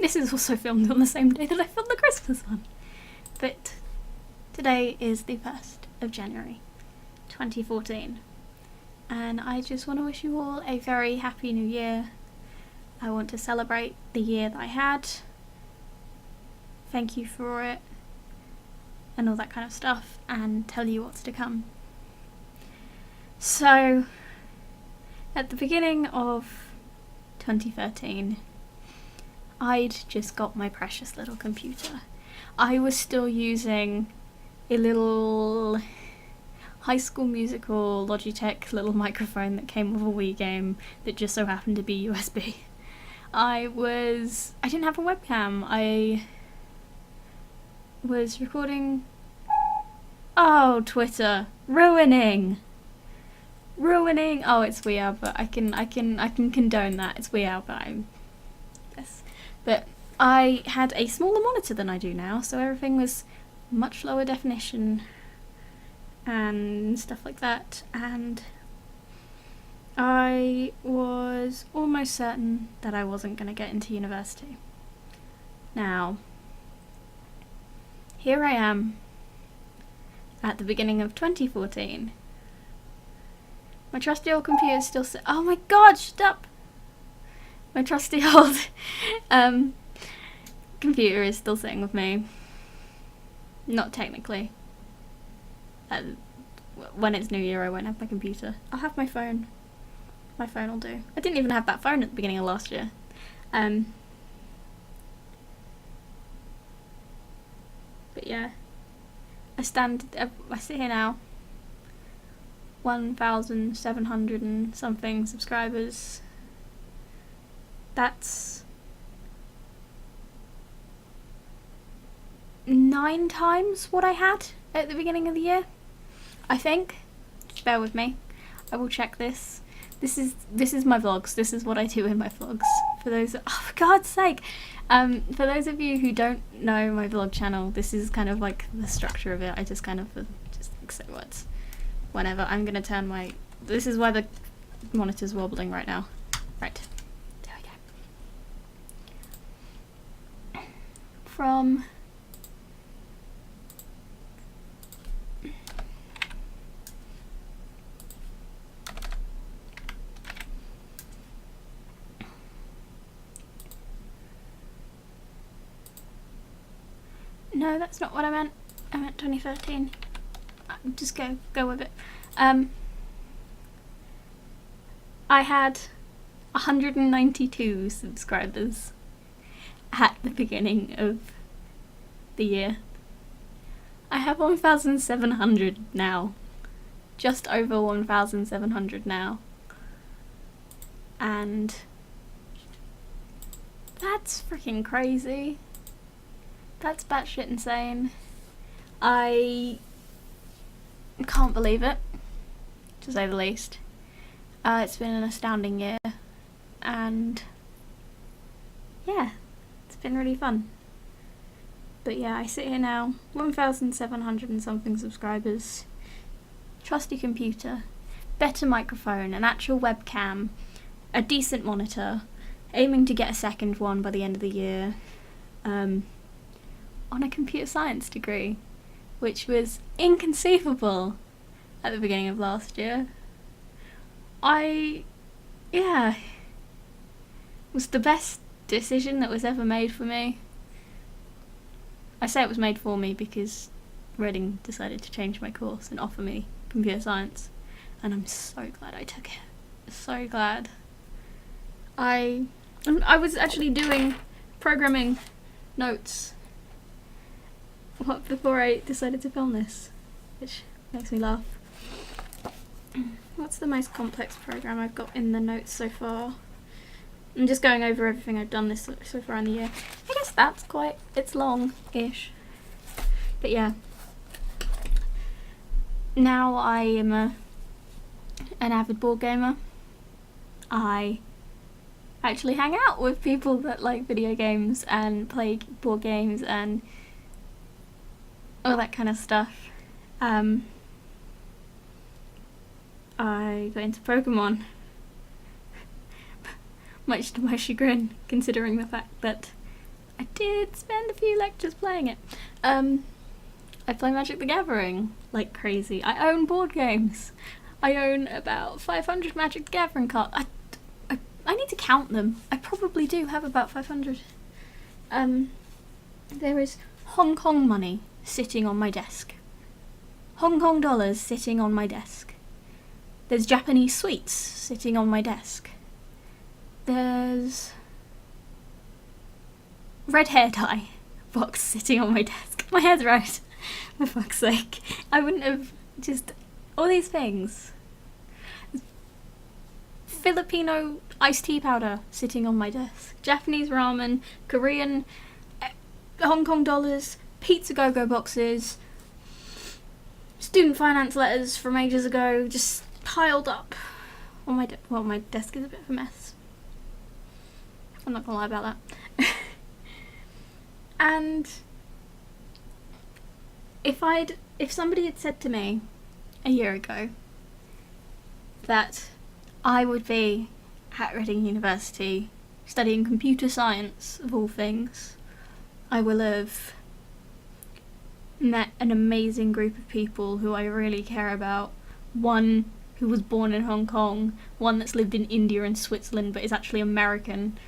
This is also filmed on the same day that I filmed the Christmas one. But today is the 1st of January 2014. And I just want to wish you all a very happy new year. I want to celebrate the year that I had. Thank you for it. And all that kind of stuff. And tell you what's to come. So, at the beginning of 2013, I'd just got my precious little computer. I was still using a little High School Musical Logitech little microphone that came with a Wii game that just so happened to be USB. I didn't have a webcam. I was recording... Oh, Twitter. Ruining! Oh, it's weird, but I can condone that. It's weird, but yes. But I had a smaller monitor than I do now, so everything was much lower definition and stuff like that, and I was almost certain that I wasn't going to get into university. Now, here I am at the beginning of 2014. My trusty old computer is still oh my god, shut up! My trusty old computer is still sitting with me. Not technically. When it's New Year, I won't have my computer. I'll have my phone. My phone will do. I didn't even have that phone at the beginning of last year. But yeah. I sit here now. 1,700 and something subscribers. That's 9 times what I had at the beginning of the year, I think. Just bear with me. I will check this. This is my vlogs. This is what I do in my vlogs. For those, oh for God's sake, for those of you who don't know my vlog channel, this is kind of like the structure of it. I just kind of just say words. Whenever I'm gonna turn my. This is why the monitor's wobbling right now. Right. There we go. From no, that's not what I meant. I meant 2013. Just go with it. I had 192 subscribers at the beginning of the year. I have 1,700 now. Just over 1,700 now. And that's freaking crazy. That's batshit insane. I can't believe it, to say the least. It's been an astounding year, and yeah, it's been really fun. But yeah, I sit here now, 1,700 and something subscribers, trusty computer, better microphone, an actual webcam, a decent monitor, aiming to get a second one by the end of the year, on a computer science degree, which was inconceivable at the beginning of last year. Was the best decision that was ever made for me. I say it was made for me because Reading decided to change my course and offer me computer science, and I'm so glad I took it. So glad. I was actually doing programming notes before I decided to film this, which makes me laugh. What's the most complex program I've got in the notes so far? I'm just going over everything I've done so far in the year. I guess it's long-ish. But yeah. Now I am an avid board gamer. I actually hang out with people that like video games and play board games and all that kind of stuff. I got into Pokemon, much to my chagrin, considering the fact that I did spend a few lectures playing it. I play Magic the Gathering like crazy. I own board games. I own about 500 Magic the Gathering cards. I need to count them. I probably do have about 500. There is Hong Kong money sitting on my desk. Hong Kong dollars sitting on my desk. There's Japanese sweets sitting on my desk. There's red hair dye box sitting on my desk. My hair's red, for fuck's sake. I wouldn't have just... all these things. Filipino iced tea powder sitting on my desk. Japanese ramen, Korean, Hong Kong dollars, pizza go-go boxes, student finance letters from ages ago, just piled up on my my desk is a bit of a mess. I'm not gonna lie about that. And if somebody had said to me a year ago that I would be at Reading University studying computer science, of all things, I will have met an amazing group of people who I really care about. One who was born in Hong Kong, one that's lived in India and Switzerland but is actually American.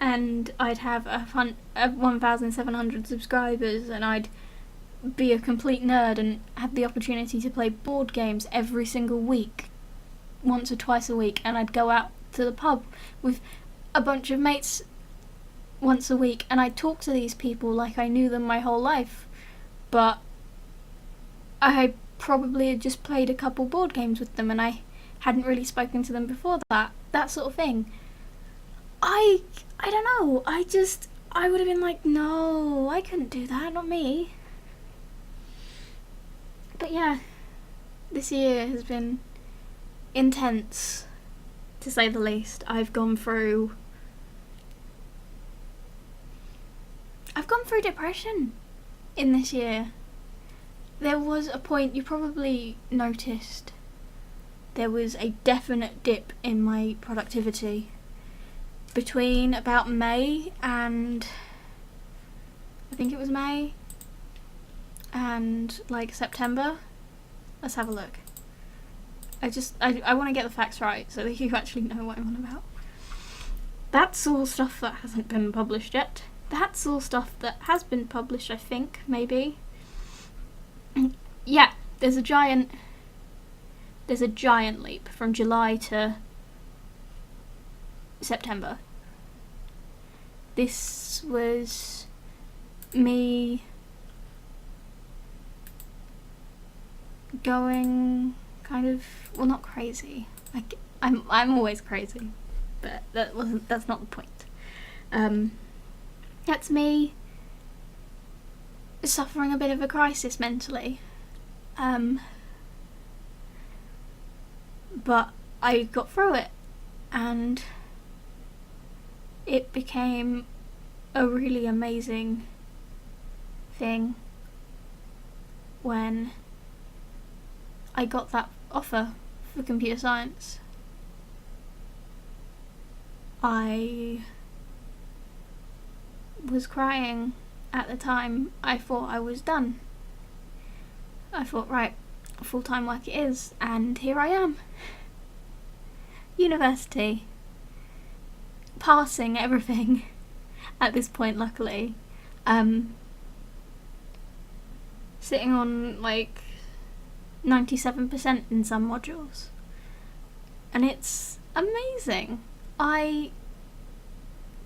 And I'd have 1,700 subscribers, and I'd be a complete nerd and have the opportunity to play board games every single week, once or twice a week, and I'd go out to the pub with a bunch of mates once a week, and I'd talk to these people like I knew them my whole life, but I probably had just played a couple board games with them and I hadn't really spoken to them before that sort of thing. I don't know, I would have been like, no, I couldn't do that, not me. But yeah, this year has been intense, to say the least. I've gone through depression in this year. There was a point, you probably noticed, there was a definite dip in my productivity between about May and, I think it was May, and like September. Let's have a look. I want to get the facts right so that you actually know what I'm on about. That's all stuff that hasn't been published yet. That's all stuff that has been published, I think, maybe. Yeah, there's a giant leap from July to September. This was me going kind of, well, not crazy. Like I'm always crazy, but that's not the point. That's me suffering a bit of a crisis mentally. But I got through it, and it became a really amazing thing when I got that offer for computer science. I was crying at the time. I thought I was done. I thought, right, full-time work it is, and here I am. University. Passing everything at this point, luckily. Sitting on like 97% in some modules. And it's amazing. I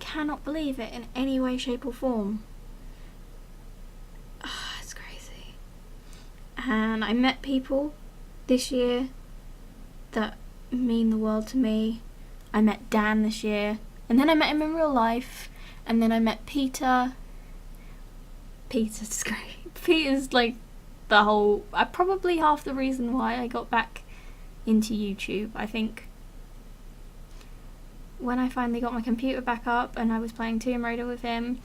cannot believe it in any way, shape or form. It's crazy. And I met people this year that mean the world to me. I met Dan this year, and then I met him in real life, and then I met Peter. Peter's great. Peter's like the whole, probably half the reason why I got back into YouTube. I think when I finally got my computer back up and I was playing Tomb Raider with him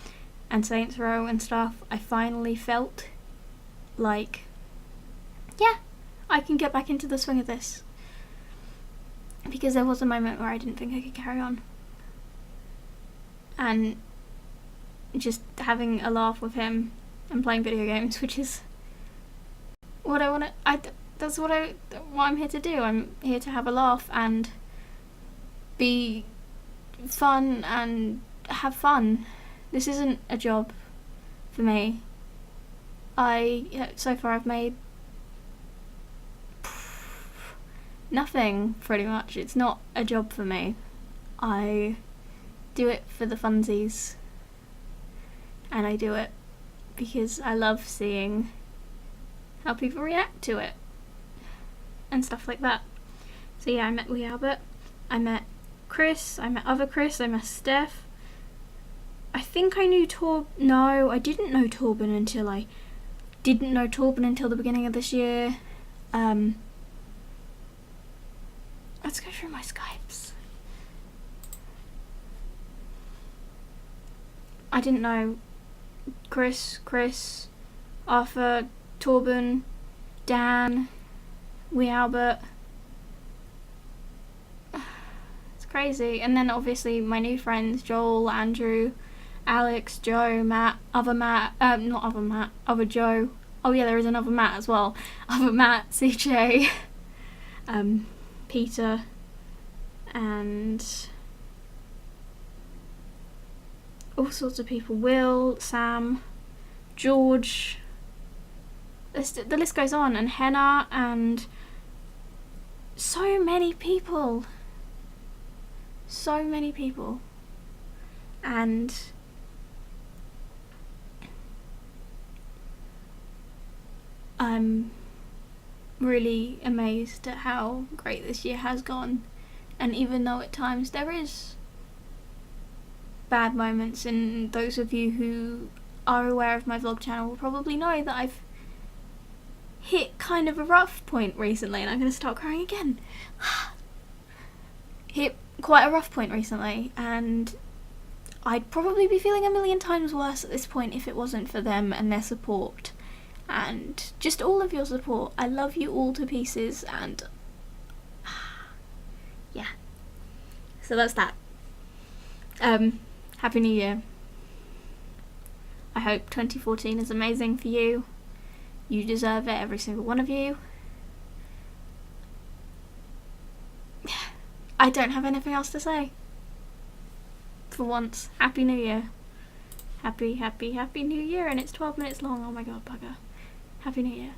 and Saints Row and stuff, I finally felt like, yeah, I can get back into the swing of this. Because there was a moment where I didn't think I could carry on. and just having a laugh with him and playing video games, which is what I want to. That's what I'm here to do. I'm here to have a laugh and be fun and have fun. This isn't a job for me. So far I've made nothing, pretty much. It's not a job for me. I do it for the funsies, and I do it because I love seeing how people react to it and stuff like that. So yeah, I met Wee Albert, I met Chris, I met other Chris, I met Steph. I think I knew no, I didn't know Torben until the beginning of this year. Let's go through my Skypes. I didn't know Chris, Arthur, Torben, Dan, Wee Albert. It's crazy. And then obviously my new friends, Joel, Andrew, Alex, Joe, Matt, other Joe. Oh yeah, there is another Matt as well. Other Matt, CJ, Peter, and all sorts of people. Will, Sam, George. The list goes on, and Henna, and so many people. And I'm really amazed at how great this year has gone. And even though at times there is bad moments, and those of you who are aware of my vlog channel will probably know that I've hit kind of a rough point recently, and I'm going to start crying again. Hit quite a rough point recently, and I'd probably be feeling a million times worse at this point if it wasn't for them and their support and just all of your support. I love you all to pieces, and yeah. So that's that. Happy New Year. I hope 2014 is amazing for you. You deserve it, every single one of you. I don't have anything else to say. For once. Happy New Year. Happy New Year, and it's 12 minutes long. Oh my god, bugger. Happy New Year.